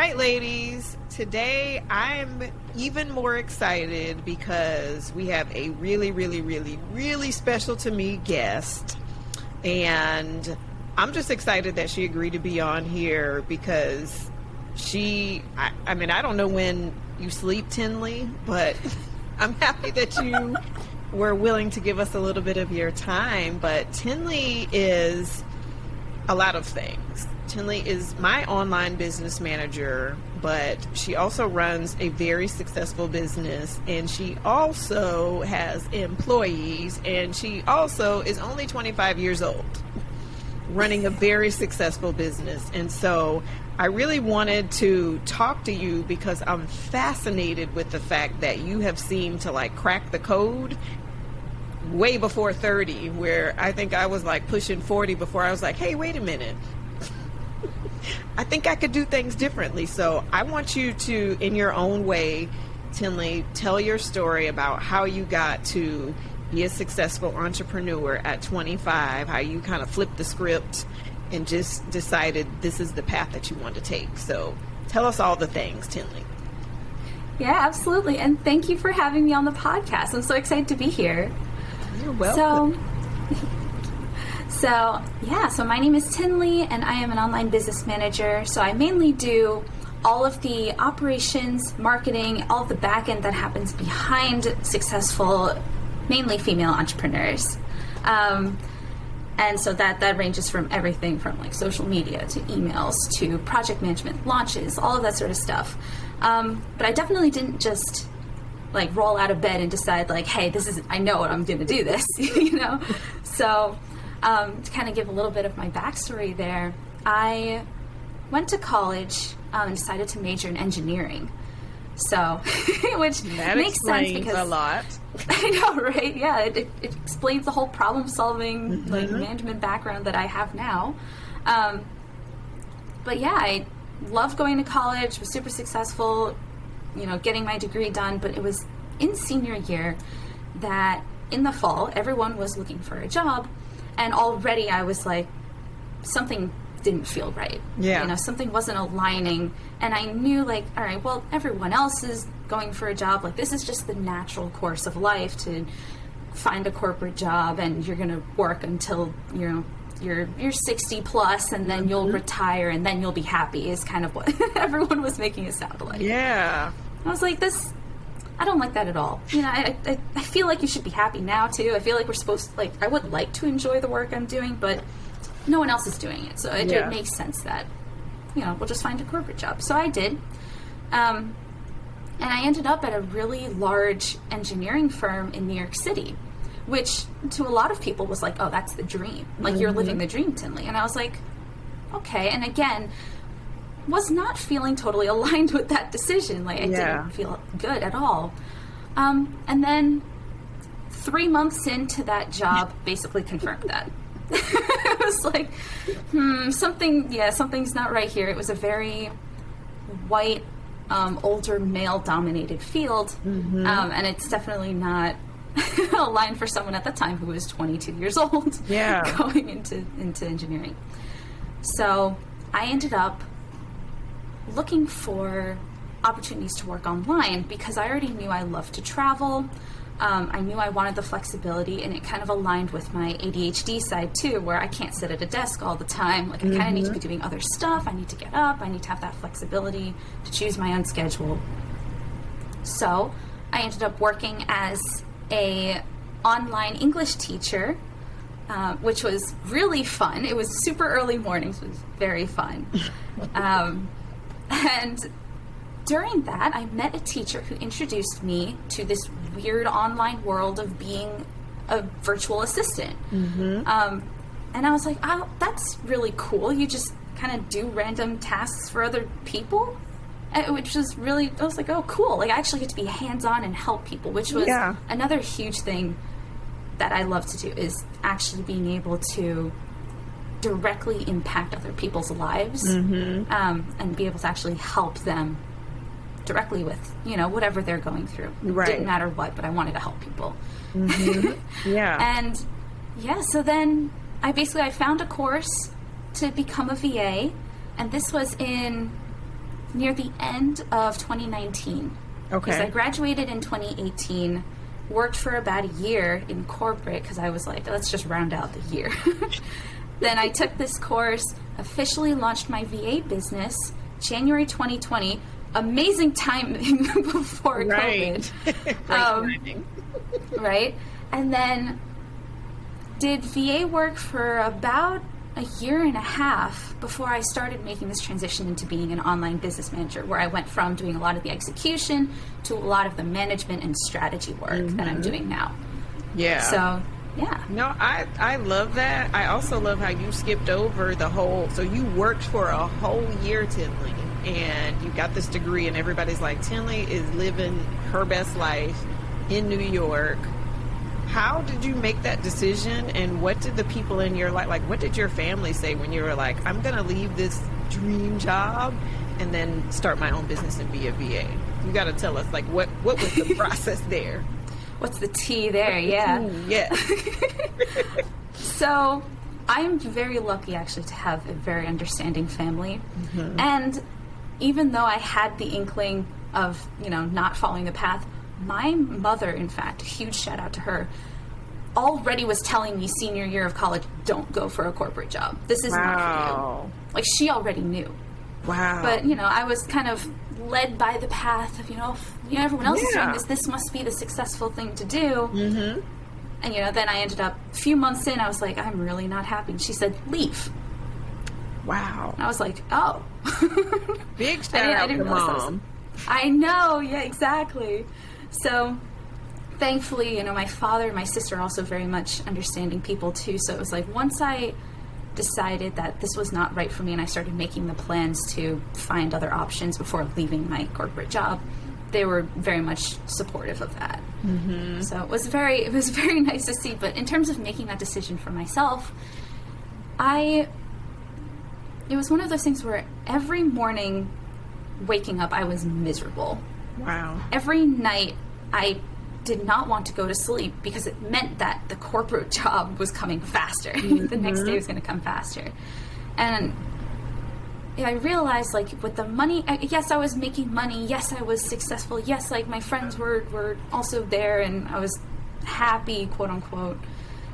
right, ladies. Today I'm even more excited because we have a really special to me guest. And I'm just excited that she agreed to be on here because I mean, I don't know when you sleep, Tinli, but I'm happy that you were willing to give us a little bit of your time. But Tinli is a lot of things. Tinli is my online business manager, but she also runs a very successful business, and she also has employees, and she also is only 25 years old, running a very successful business. And so I really wanted to talk to you because I'm fascinated with the fact that you have seemed to like crack the code way before 30, where I think I was like pushing 40 before I was like, hey, wait a minute. I think I could do things differently. So I want you to, in your own way, Tinli, tell your story about how you got to be a successful entrepreneur at 25, how you kind of flipped the script and just decided this is the path that you want to take. So tell us all the things, Tinli. Yeah, absolutely. And thank you for having me on the podcast. I'm so excited to be here. You're welcome. So my name is Tinli, and I am an online business manager. So I mainly do all of the operations, marketing, all of the back end that happens behind successful, mainly female entrepreneurs. And so that ranges from everything from like social media to emails to project management, launches, all of that sort of stuff. But I definitely didn't just like roll out of bed and decide like, hey, I know what I'm going to do this, you know? So to kind of give a little bit of my backstory there, I went to college and decided to major in engineering. So, which that makes sense because a lot. I know, right? Yeah, it explains the whole problem-solving, like management background that I have now. But yeah, I loved going to college. Was super successful, you know, getting my degree done. But it was in senior year that in the fall, everyone was looking for a job, and already I was like, something didn't feel right. Yeah. You know, something wasn't aligning. And I knew like, all right, well, everyone else is going for a job. Like, this is just the natural course of life to find a corporate job, and you're going to work until, you know, you're 60 plus, and then you'll retire, and then you'll be happy is kind of what everyone was making it sound like. Yeah. I was like, I don't like that at all. You know, I feel like you should be happy now too. I feel like we're supposed to, like, I would like to enjoy the work I'm doing, but no one else is doing it. So it makes sense that, you know, we'll just find a corporate job. So I did. And I ended up at a really large engineering firm in New York City, which to a lot of people was like, oh, that's the dream. Like, you're living the dream, Tinli. And I was like, okay. And again, was not feeling totally aligned with that decision. Like, I didn't feel good at all. And then 3 months into that job basically confirmed that. I was like, something's not right here. It was a very white, older male-dominated field, and it's definitely not aligned for someone at the time who was 22 years old going into engineering. So I ended up looking for opportunities to work online because I already knew I loved to travel. I knew I wanted the flexibility, and it kind of aligned with my ADHD side too, where I can't sit at a desk all the time. Like, I kind of need to be doing other stuff. I need to get up. I need to have that flexibility to choose my own schedule. So I ended up working as a online English teacher, which was really fun. It was super early mornings. It was very fun. And during that, I met a teacher who introduced me to this weird online world of being a virtual assistant. And I was like, oh, that's really cool. You just kind of do random tasks for other people, which was really, I was like, oh, cool. Like, I actually get to be hands-on and help people, which was another huge thing that I love to do, is actually being able to directly impact other people's lives, and be able to actually help them directly with, you know, whatever they're going through. It didn't matter what, but I wanted to help people. And so then I found a course to become a VA, and this was in near the end of 2019. Okay. Because I graduated in 2018, worked for about a year in corporate because I was like, let's just round out the year. Then I took this course, officially launched my VA business, January 2020. Amazing timing before right. COVID. Timing. Right? And then did VA work for about a year and a half before I started making this transition into being an online business manager, where I went from doing a lot of the execution to a lot of the management and strategy work that I'm doing now. Yeah. So, yeah. No, I love that. I also love how you skipped over the whole, so you worked for a whole year, Tinli, and you got this degree, and everybody's like, Tinli is living her best life in New York. How did you make that decision, and what did the people in your life, like, what did your family say when you were like, I'm going to leave this dream job and then start my own business and be a VA? You got to tell us, like, what was the process there? What's the tea there? Yeah. Yeah. So I'm very lucky, actually, to have a very understanding family. And even though I had the inkling of, not following the path, my mother, in fact, huge shout out to her, already was telling me senior year of college, don't go for a corporate job. This is not for you. Like, she already knew. Wow. But, I was kind of led by the path of, everyone else is doing this. This must be the successful thing to do. And, then I ended up, a few months in, I was like, I'm really not happy. And she said, leave. Wow. And I was like, oh. Big shout out to Mom. I know. Yeah, exactly. So, thankfully, my father and my sister are also very much understanding people, too. So it was like, once I decided that this was not right for me and I started making the plans to find other options before leaving my corporate job, they were very much supportive of that. So it was very nice to see. But in terms of making that decision for myself, it was one of those things where every morning waking up, I was miserable. Wow. Every night, I did not want to go to sleep because it meant that the corporate job was coming faster. The next day was going to come faster. And I realized, like, with the money, yes, I was making money. Yes, I was successful. Yes, like, my friends were also there and I was happy, quote unquote.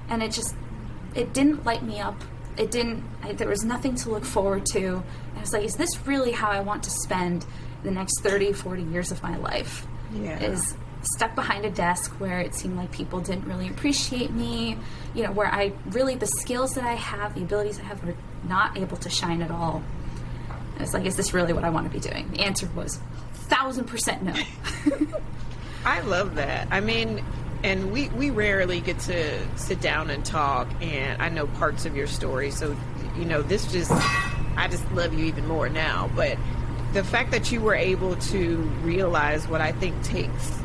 And it didn't light me up. There was nothing to look forward to. I was like, is this really how I want to spend the next 30, 40 years of my life? Yeah. Is stuck behind a desk where it seemed like people didn't really appreciate me, where the skills that I have, the abilities I have, were not able to shine at all. I was like, is this really what I want to be doing? The answer was 1,000% no. I love that. I mean, and we rarely get to sit down and talk, and I know parts of your story, so, I just love you even more now. But the fact that you were able to realize what I think takes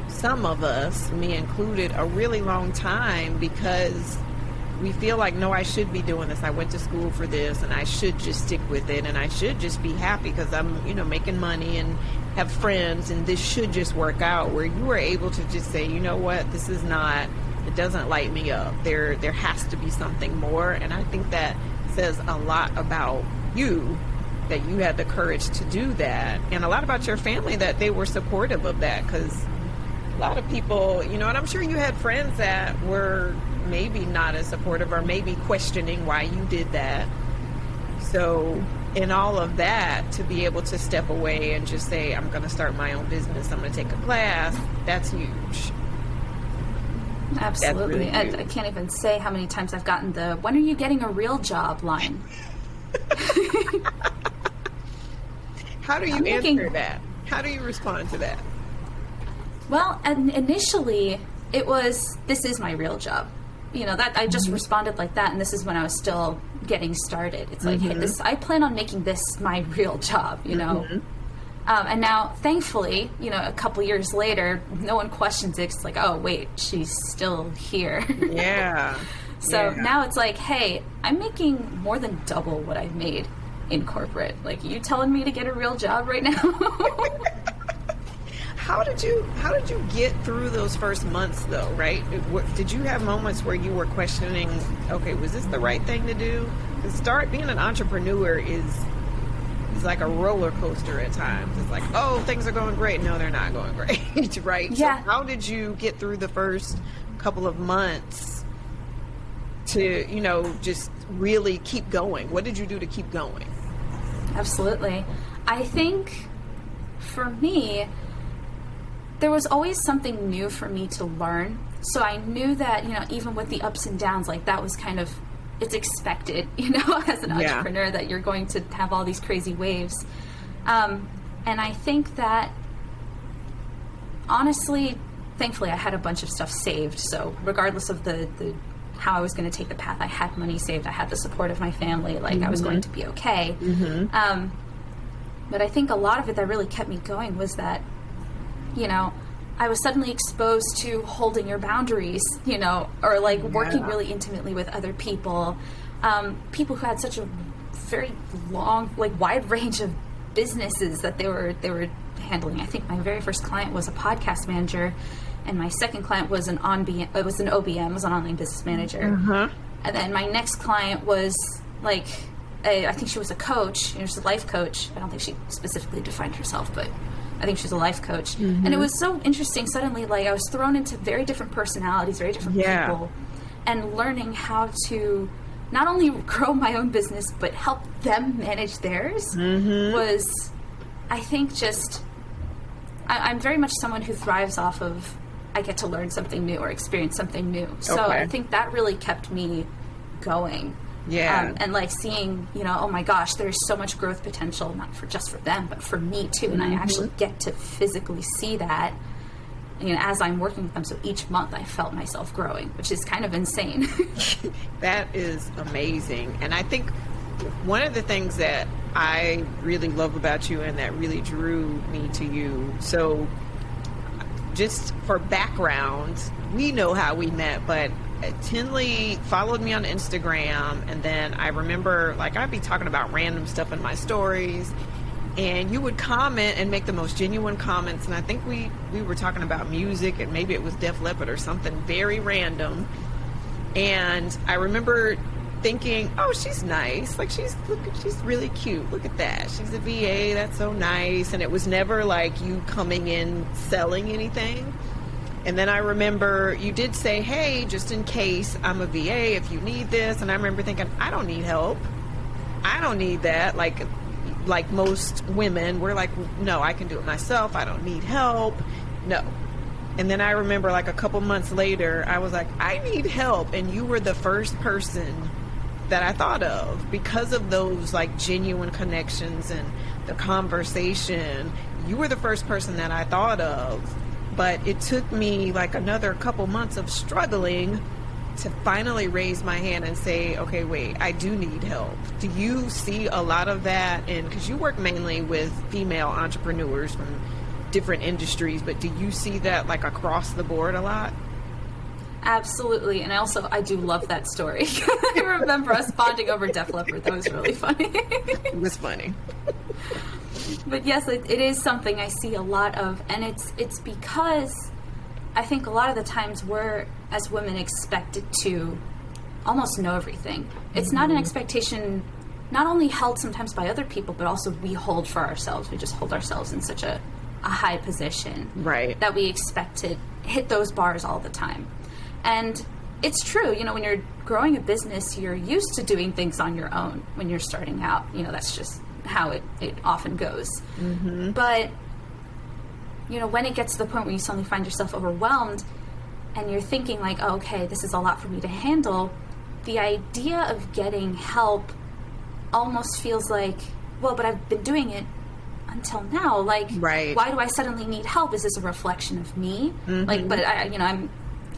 some of us, me included, a really long time, because we feel like, no, I should be doing this. I went to school for this, and I should just stick with it, and I should just be happy because I'm, making money and have friends, and this should just work out. Where you were able to just say, you know what, this is not, it doesn't light me up. There has to be something more, and I think that says a lot about you, that you had the courage to do that, and a lot about your family, that they were supportive of that, because a lot of people, and I'm sure you had friends that were maybe not as supportive or maybe questioning why you did that. So in all of that, to be able to step away and just say, I'm going to start my own business, I'm going to take a class, that's huge. Absolutely. That's really huge. I can't even say how many times I've gotten the, when are you getting a real job line? How do you answer that? How do you respond to that? Well, initially, it was, this is my real job. That I just responded like that, and this is when I was still getting started. It's like, hey, I plan on making this my real job, and now, thankfully, a couple years later, no one questions it. It's like, oh, wait, she's still here. Yeah. So now it's like, hey, I'm making more than double what I've made in corporate. Like, you telling me to get a real job right now? How did you get through those first months, though, right? Did you have moments where you were questioning, okay, was this the right thing to do? Because being an entrepreneur is it's like a roller coaster at times. It's like, oh, things are going great. No, they're not going great, right? Yeah. So how did you get through the first couple of months to, you know, just really keep going? What did you do to keep going? Absolutely. I think for me, there was always something new for me to learn. So I knew that, you know, even with the ups and downs, like that was kind of, it's expected, you know, as an entrepreneur, that you're going to have all these crazy waves. And I think that, honestly, thankfully, I had a bunch of stuff saved. So regardless of the how I was going to take the path, I had money saved. I had the support of my family. Like, I was going to be okay. But I think a lot of it that really kept me going was that, you know, I was suddenly exposed to holding your boundaries, you know, or like working really intimately with other people, people who had such a very long, like wide range of businesses that they were handling. I think my very first client was a podcast manager, and my second client was an OBM, was an online business manager. And then my next client was like, I think she was a coach. She was a life coach. I don't think she specifically defined herself, but I think she's a life coach. And it was so interesting. Suddenly, like, I was thrown into very different personalities, very different people, and learning how to not only grow my own business, but help them manage theirs was, I think, just, I'm very much someone who thrives off of, I get to learn something new or experience something new. So I think that really kept me going. And like seeing, you know, oh my gosh, there's so much growth potential, not for just for them, but for me too. And I actually get to physically see that, you know, as I'm working with them. So each month I felt myself growing, which is kind of insane. That is amazing. And I think one of the things that I really love about you and that really drew me to you, so just for background, we know how we met, but Tinli followed me on Instagram, and then I remember, like, I'd be talking about random stuff in my stories, and you would comment and make the most genuine comments, and I think we were talking about music, and maybe it was Def Leppard or something very random, and I remember thinking, oh, she's nice, like, she's really cute, look at that, she's a VA, that's so nice. And it was never like you coming in selling anything. And then I remember you did say, hey, just in case, I'm a VA if you need this. And I remember thinking, I don't need help. I don't need that. Like most women, we're like, no, I can do it myself. I don't need help. No. And then I remember, like, a couple months later, I was like, I need help. And you were the first person that I thought of because of those, like, genuine connections and the conversation. You were the first person that I thought of. But it took me like another couple months of struggling to finally raise my hand and say, okay, wait, I do need help. Do you see a lot of that? And because you work mainly with female entrepreneurs from different industries, but do you see that like across the board a lot? Absolutely. And I do love that story. I remember us bonding over Def Leppard. That was really funny. It was funny. But yes, it is something I see a lot of, and it's because I think a lot of the times we're, as women, expected to almost know everything. It's not an expectation not only held sometimes by other people, but also we hold for ourselves. We just hold ourselves in such a high position, right, that we expect to hit those bars all the time. And it's true, you know, when you're growing a business, you're used to doing things on your own when you're starting out. You know, that's just how it often goes. But, you know, when it gets to the point where you suddenly find yourself overwhelmed and you're thinking like, oh, okay, this is a lot for me to handle, the idea of getting help almost feels like, well, but I've been doing it until now. Like, right, why do I suddenly need help? Is this a reflection of me? Like, but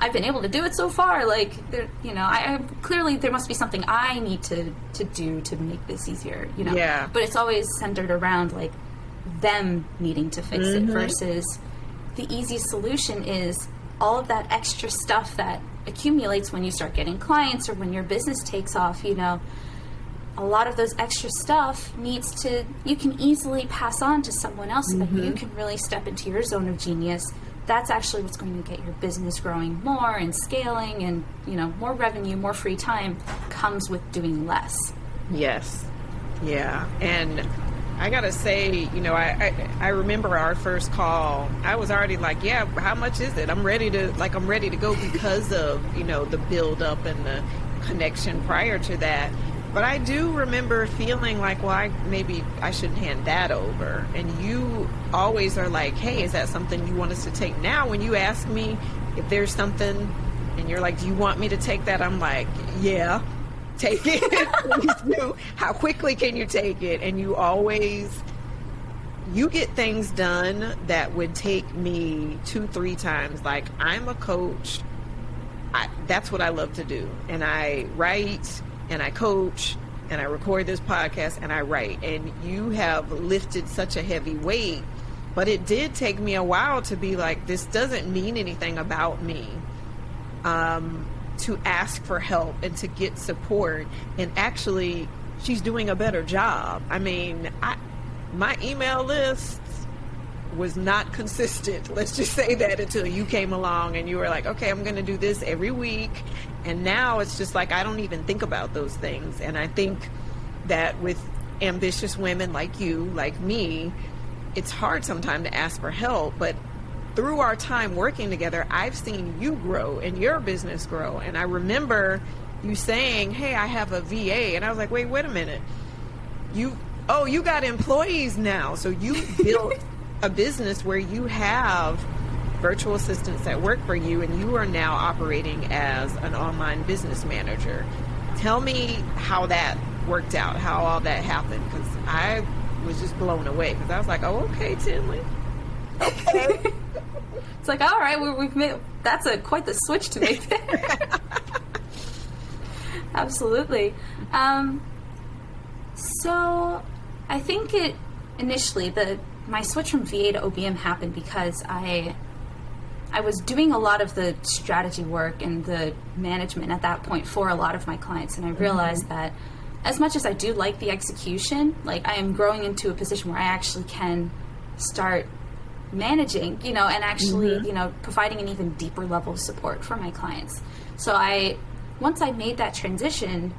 I've been able to do it so far. Like, you know, I clearly there must be something I need to do to make this easier, you know? Yeah. But it's always centered around, like, them needing to fix it versus the easy solution is all of that extra stuff that accumulates when you start getting clients or when your business takes off, you know. A lot of those extra stuff you can easily pass on to someone else so that you can really step into your zone of genius. That's actually what's going to get your business growing more and scaling, and, you know, more revenue, more free time comes with doing less. Yes. Yeah. And I gotta say, I remember our first call. I was already like, yeah, how much is it? I'm ready to go because of, the build up and the connection prior to that. But I do remember feeling like, well, maybe I shouldn't hand that over. And you always are like, hey, is that something you want us to take now? When you ask me if there's something and you're like, do you want me to take that? I'm like, yeah. Take it. Please do. How quickly can you take it? And you get things done that would take me 2-3 times. Like, I'm a coach. That's what I love to do. And I write and I coach and I record this podcast and I write. And you have lifted such a heavy weight, but it did take me a while to be like, this doesn't mean anything about me. To ask for help and to get support, and actually she's doing a better job. I mean, my email list was not consistent, let's just say that, until you came along and you were like, okay, I'm going to do this every week. And now it's just like, I don't even think about those things. And I think that with ambitious women like you, like me, it's hard sometimes to ask for help, but through our time working together, I've seen you grow and your business grow. And I remember you saying, hey, I have a VA. And I was like, wait a minute. You got employees now. So you built a business where you have virtual assistants that work for you, and you are now operating as an online business manager. Tell me how that worked out, how all that happened, because I was just blown away, because I was like, oh, okay, Tinli. Okay. It's like, all right, we've made, that's quite the switch to make there. Absolutely. So I think initially my switch from VA to OBM happened because I was doing a lot of the strategy work and the management at that point for a lot of my clients, and I realized that as much as I do like the execution, like, I am growing into a position where I actually can start managing, and actually, providing an even deeper level of support for my clients. So once I made that transition,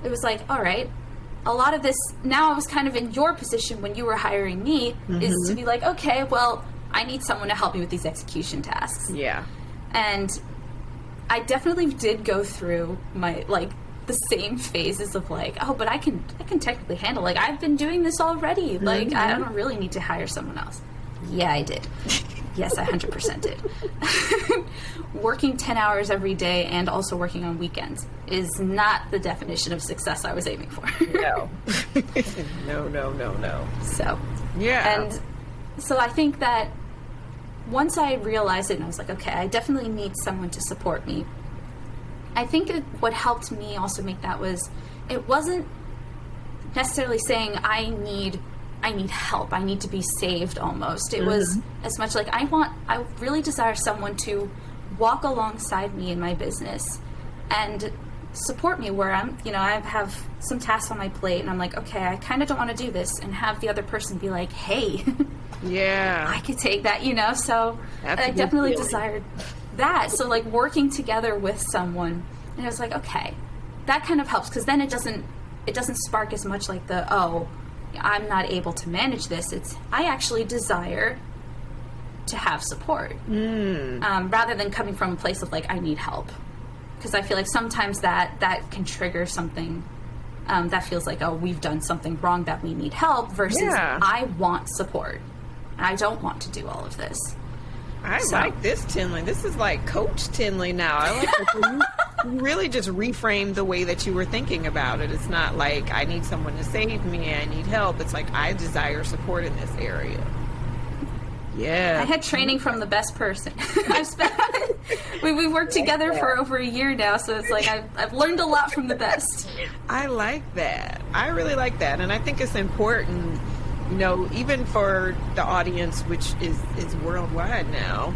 it was like, all right, a lot of this, now I was kind of in your position when you were hiring me, is to be like, okay, well, I need someone to help me with these execution tasks. Yeah. And I definitely did go through the same phases of like, oh, but I can technically handle, like, I've been doing this already. Like, I don't really need to hire someone else. Yeah, I did. Yes, I 100% did. Working 10 hours every day and also working on weekends is not the definition of success I was aiming for. No. No. So, yeah. And so I think that once I realized it and I was like, okay, I definitely need someone to support me, I think what helped me also make that was, it wasn't necessarily saying I need help, I need to be saved almost. It was as much like I really desire someone to walk alongside me in my business and support me where I have some tasks on my plate and I'm like, okay, I kind of don't want to do this, and have the other person be like, hey, yeah, I could take that, so I definitely desired that. So like working together with someone, and I was like, okay, that kind of helps, because then it doesn't spark as much like I'm not able to manage this. It's, I actually desire to have support, rather than coming from a place of like, I need help. Because I feel like sometimes that can trigger something that feels like, oh, we've done something wrong, that we need help, versus I want support. I don't want to do all of this. I like this, Tinli. This is like Coach Tinli now. I like that you really just reframed the way that you were thinking about it. It's not like, I need someone to save me, I need help. It's like, I desire support in this area. Yeah. I had training from the best person. We've worked together for over a year now, so it's like I've learned a lot from the best. I like that. I really like that. And I think it's important, even for the audience, which is worldwide now.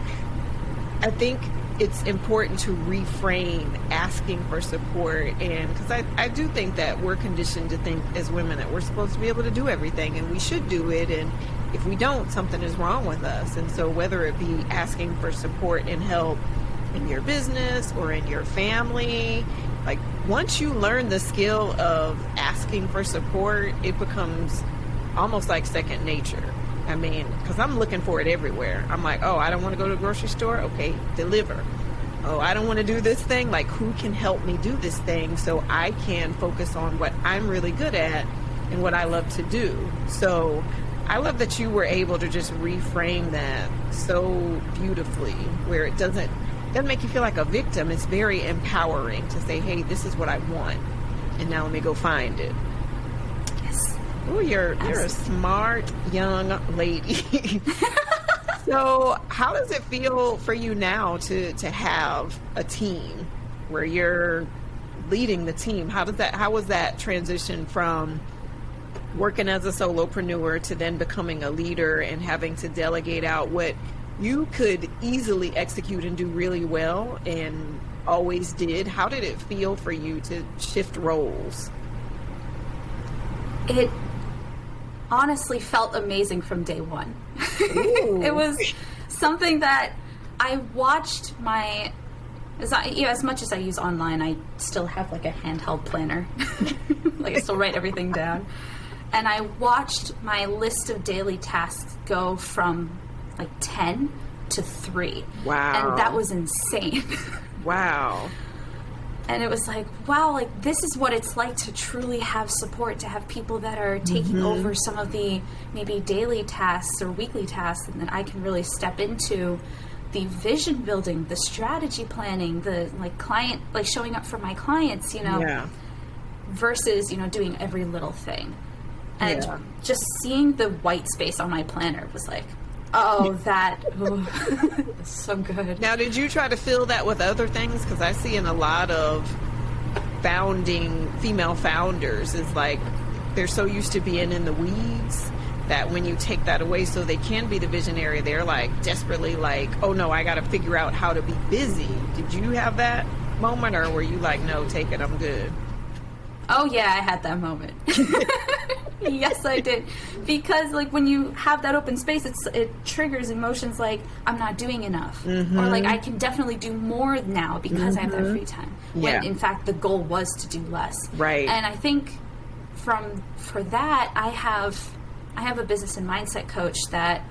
I think it's important to reframe asking for support, and because I do think that we're conditioned to think as women that we're supposed to be able to do everything, and we should do it, and if we don't, something is wrong with us. And so whether it be asking for support and help in your business or in your family, like, once you learn the skill of asking for support, it becomes almost like second nature. I mean, because I'm looking for it everywhere. I'm like, oh, I don't want to go to the grocery store. Okay, deliver. Oh, I don't want to do this thing. Like, who can help me do this thing so I can focus on what I'm really good at and what I love to do? So I love that you were able to just reframe that so beautifully, where it doesn't make you feel like a victim. It's very empowering to say, hey, this is what I want, and now let me go find it. Yes. Oh, you're a smart young lady. So how does it feel for you now to have a team where you're leading the team? How was that transition from working as a solopreneur to then becoming a leader and having to delegate out what you could easily execute and do really well and always did? How did it feel for you to shift roles? It honestly felt amazing from day one. It was something that I watched as much as I use online, I still have like a handheld planner. Like I still write everything down. And I watched my list of daily tasks go from like 10 to 3. Wow. And that was insane. Wow. And it was like, wow, like this is what it's like to truly have support, to have people that are taking over some of the maybe daily tasks or weekly tasks, and then I can really step into the vision building, the strategy planning, the client, showing up for my clients, versus, doing every little thing. And just seeing the white space on my planner was like, that's so good. Now, did you try to fill that with other things? Because I see in a lot of founding female founders is like they're so used to being in the weeds that when you take that away so they can be the visionary, they're like desperately like, oh no, I got to figure out how to be busy. Did you have that moment, or were you like, no, take it, I'm good? Oh yeah, I had that moment. Yes, I did. Because when you have that open space, it triggers emotions like I'm not doing enough, or like I can definitely do more now because I have that free time. When in fact the goal was to do less. Right. And I think for that I have a business and mindset coach that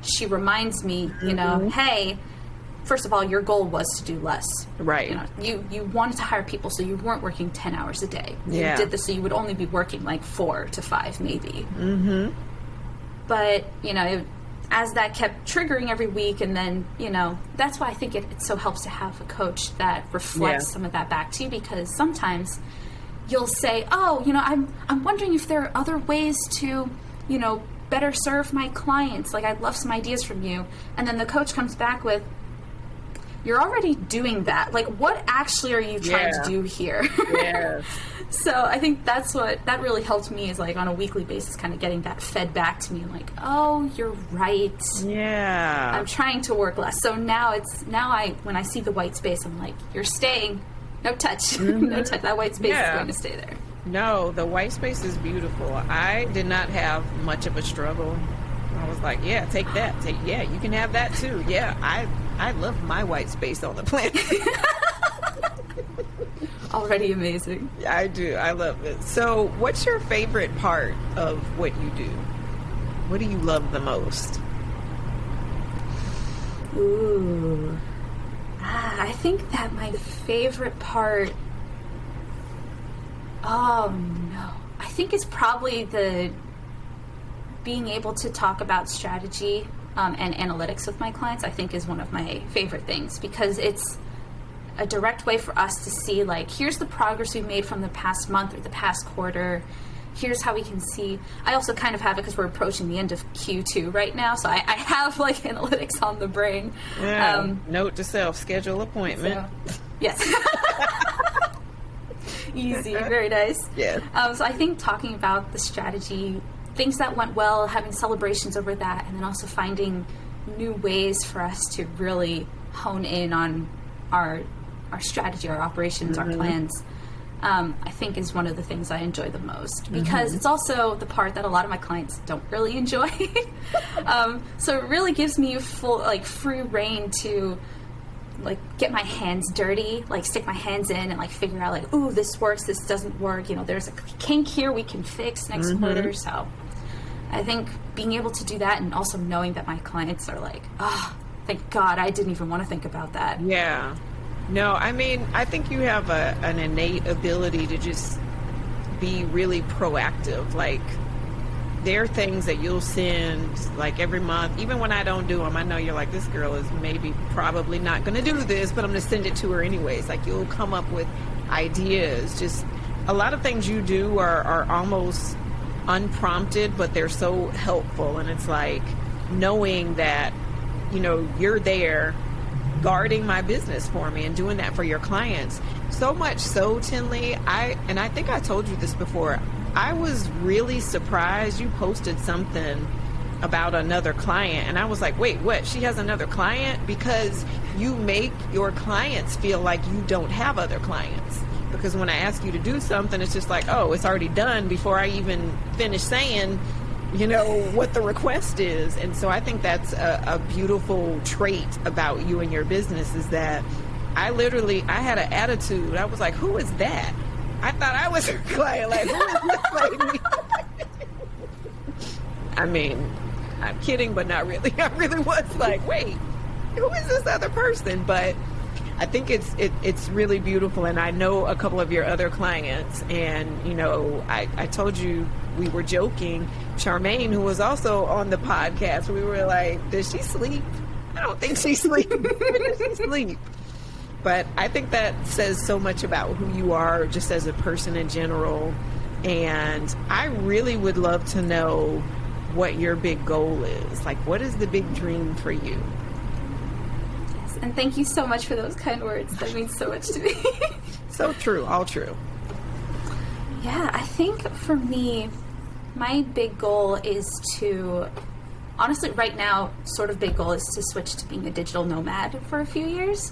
she reminds me hey, first of all, your goal was to do less. Right. You wanted to hire people, so you weren't working 10 hours a day. You did this so you would only be working 4 to 5 maybe. But, as that kept triggering every week, and then, that's why I think it so helps to have a coach that reflects some of that back to you, because sometimes you'll say, I'm wondering if there are other ways to, better serve my clients. I'd love some ideas from you. And then the coach comes back with, you're already doing that. What actually are you trying to do here? Yes. So I think that really helped me, is on a weekly basis, kind of getting that fed back to me. Oh, you're right. Yeah. I'm trying to work less. So now when I see the white space, I'm like, you're staying. No touch. No touch. That white space is going to stay there. No, the white space is beautiful. I did not have much of a struggle. I was like, yeah, take that. You can have that too. Yeah, I love my white space on the planet. Already amazing. I do. I love it. So what's your favorite part of what you do? What do you love the most? Ooh. I think that my favorite part, I think is probably the being able to talk about strategy and analytics with my clients. I think is one of my favorite things, because it's a direct way for us to see, here's the progress we made from the past month or the past quarter. Here's how we can see. I also kind of have it because we're approaching the end of Q2 right now, so I have analytics on the brain. Yeah. Note to self: schedule appointment. So, yes. Easy, very nice. Yeah. So I think talking about the strategy, things that went well, having celebrations over that, and then also finding new ways for us to really hone in on our strategy, our operations, our plans, I think is one of the things I enjoy the most, because it's also the part that a lot of my clients don't really enjoy. So it really gives me full, free reign to get my hands dirty, stick my hands in and figure out ooh, this works, this doesn't work. There's a kink here we can fix next quarter. So I think being able to do that, and also knowing that my clients are like, oh, thank God, I didn't even want to think about that. Yeah. No, I mean, I think you have an innate ability to just be really proactive. Like, there are things that you'll send like every month, even when I don't do them. I know you're like, this girl is probably not going to do this, but I'm going to send it to her anyways. Like, you'll come up with ideas. Just a lot of things you do are almost unprompted, but they're so helpful. And it's like knowing that, you know, you're there guarding my business for me and doing that for your clients. So much so, Tinli, I think I told you this before, I was really surprised you posted something about another client, and I was like, wait, what? She has another client? Because you make your clients feel like you don't have other clients. Because when I ask you to do something, it's just like, oh, it's already done before I even finish saying, you know, what the request is. And so I think that's a beautiful trait about you and your business, is that I had an attitude. I was like, who is that? I thought I was her client. Like, who is this lady? I mean, I'm kidding, but not really. I really was like, wait, who is this other person? But I think it's really beautiful. And I know a couple of your other clients, and, you know, I told you, we were joking, Charmaine, who was also on the podcast, we were like, does she sleep? I don't think she sleeps. Does she sleep? But I think that says so much about who you are just as a person in general. And I really would love to know what your big goal is. Like, what is the big dream for you? Yes, and thank you so much for those kind words. That means so much to me. So true. All true. Yeah, I think for me, my big goal is to, honestly, right now, sort of big goal is to switch to being a digital nomad for a few years.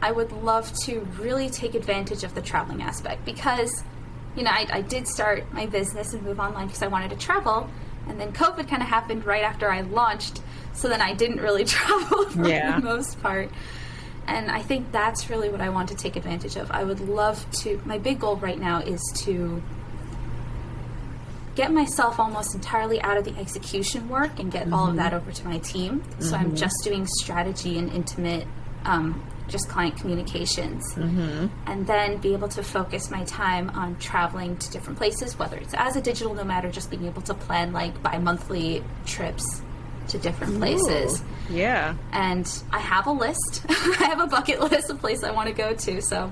I would love to really take advantage of the traveling aspect, because, you know, I did start my business and move online because I wanted to travel, and then COVID kind of happened right after I launched, so then I didn't really travel for the most part. And I think that's really what I want to take advantage of. I would love to, my big goal right now is to get myself almost entirely out of the execution work and get all of that over to my team. So I'm just doing strategy and intimate, just client communications. And then be able to focus my time on traveling to different places, whether it's as a digital nomad or just being able to plan like bi-monthly trips to different places. Yeah. And I have a list. I have a bucket list of places I want to go to. So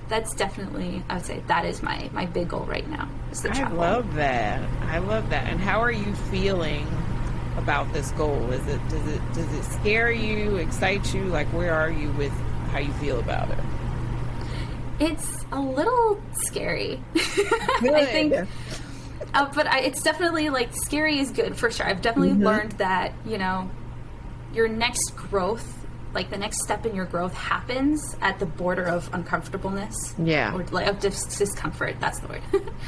that's definitely, I would say, that is my big goal right now, is the travel. I love that. And how are you feeling about this goal? Does it scare you, excite you? Like, where are you with how you feel about it? It's a little scary. Good. I think, but it's definitely, like, scary is good for sure. I've definitely learned that, you know, your next growth, like the next step in your growth, happens at the border of uncomfortableness. Yeah. Or like of discomfort. That's the word.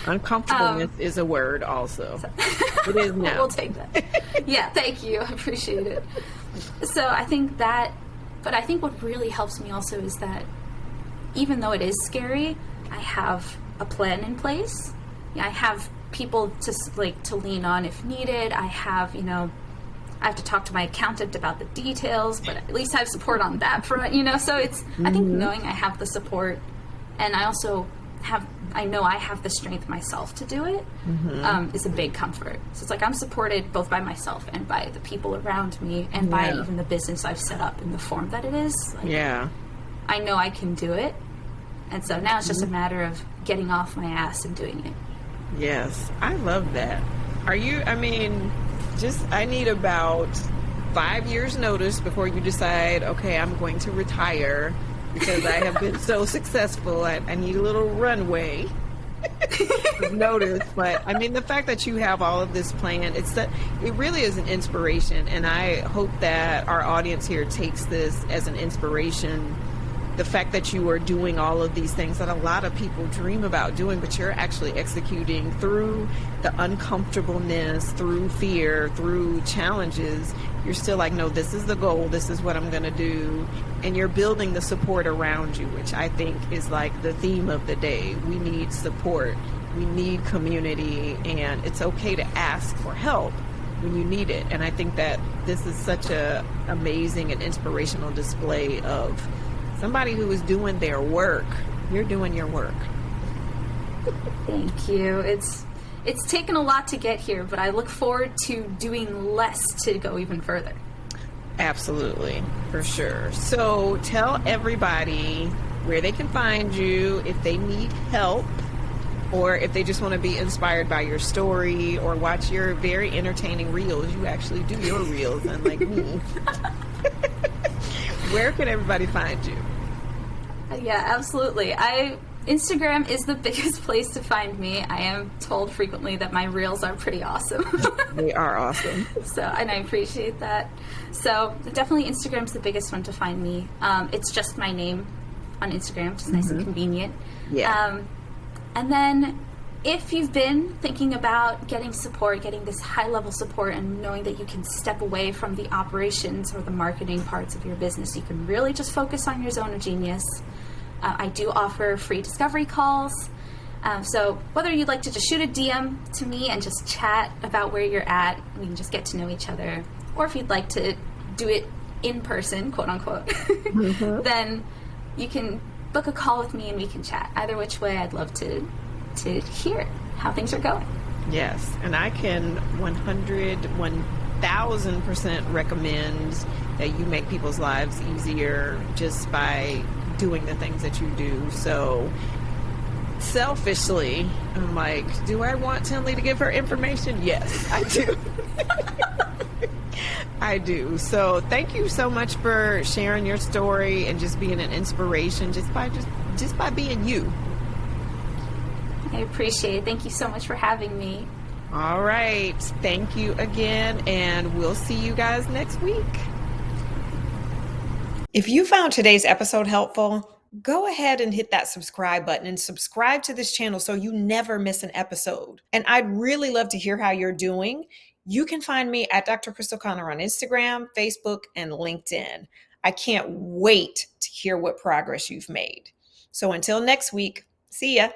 Uncomfortableness is a word also. It is now. We'll take that. Yeah, thank you. I appreciate it. So I think that, but I think what really helps me also is that even though it is scary, I have a plan in place. I have people to lean on if needed. I have, you know, I have to talk to my accountant about the details, but at least I have support on that front, you know? So it's, I think knowing I have the support, and I also I know I have the strength myself to do it, is a big comfort. So it's like I'm supported both by myself and by the people around me, and by even the business I've set up in the form that it is. Like, I know I can do it. And so now it's just a matter of getting off my ass and doing it. Yes, I love that. I need about 5 years notice before you decide, okay, I'm going to retire because I have been so successful. I need a little runway of notice. But I mean, the fact that you have all of this planned, it really is an inspiration. And I hope that our audience here takes this as an inspiration. The fact that you are doing all of these things that a lot of people dream about doing, but you're actually executing through the uncomfortableness, through fear, through challenges. You're still like, no, this is the goal. This is what I'm going to do. And you're building the support around you, which I think is like the theme of the day. We need support. We need community, and it's okay to ask for help when you need it. And I think that this is such a amazing and inspirational display of somebody who is doing their work. You're doing your work. Thank you. It's taken a lot to get here, but I look forward to doing less to go even further. Absolutely, for sure. So tell everybody where they can find you if they need help, or if they just want to be inspired by your story or watch your very entertaining reels. You actually do your reels, unlike me. Where can everybody find you? Yeah, absolutely. Instagram is the biggest place to find me. I am told frequently that my reels are pretty awesome. They are awesome. And I appreciate that. So definitely Instagram's the biggest one to find me. It's just my name on Instagram, which is nice and convenient. Yeah. And then if you've been thinking about getting support, getting this high-level support, and knowing that you can step away from the operations or the marketing parts of your business, you can really just focus on your zone of genius. I do offer free discovery calls. So whether you'd like to just shoot a DM to me and just chat about where you're at, we can just get to know each other, or if you'd like to do it in person, quote unquote, then you can book a call with me and we can chat. Either which way, I'd love to hear how things are going. Yes, and I can 1000% recommend that you make people's lives easier just by doing the things that you do. So selfishly, I'm like, do I want Tinli to give her information? Yes, I do. I do. So thank you so much for sharing your story and just being an inspiration just by being you. I appreciate it. Thank you so much for having me. All right. Thank you again, and we'll see you guys next week. If you found today's episode helpful, go ahead and hit that subscribe button and subscribe to this channel so you never miss an episode. And I'd really love to hear how you're doing. You can find me at Dr. Crystal Connor on Instagram, Facebook, and LinkedIn. I can't wait to hear what progress you've made. So until next week, see ya.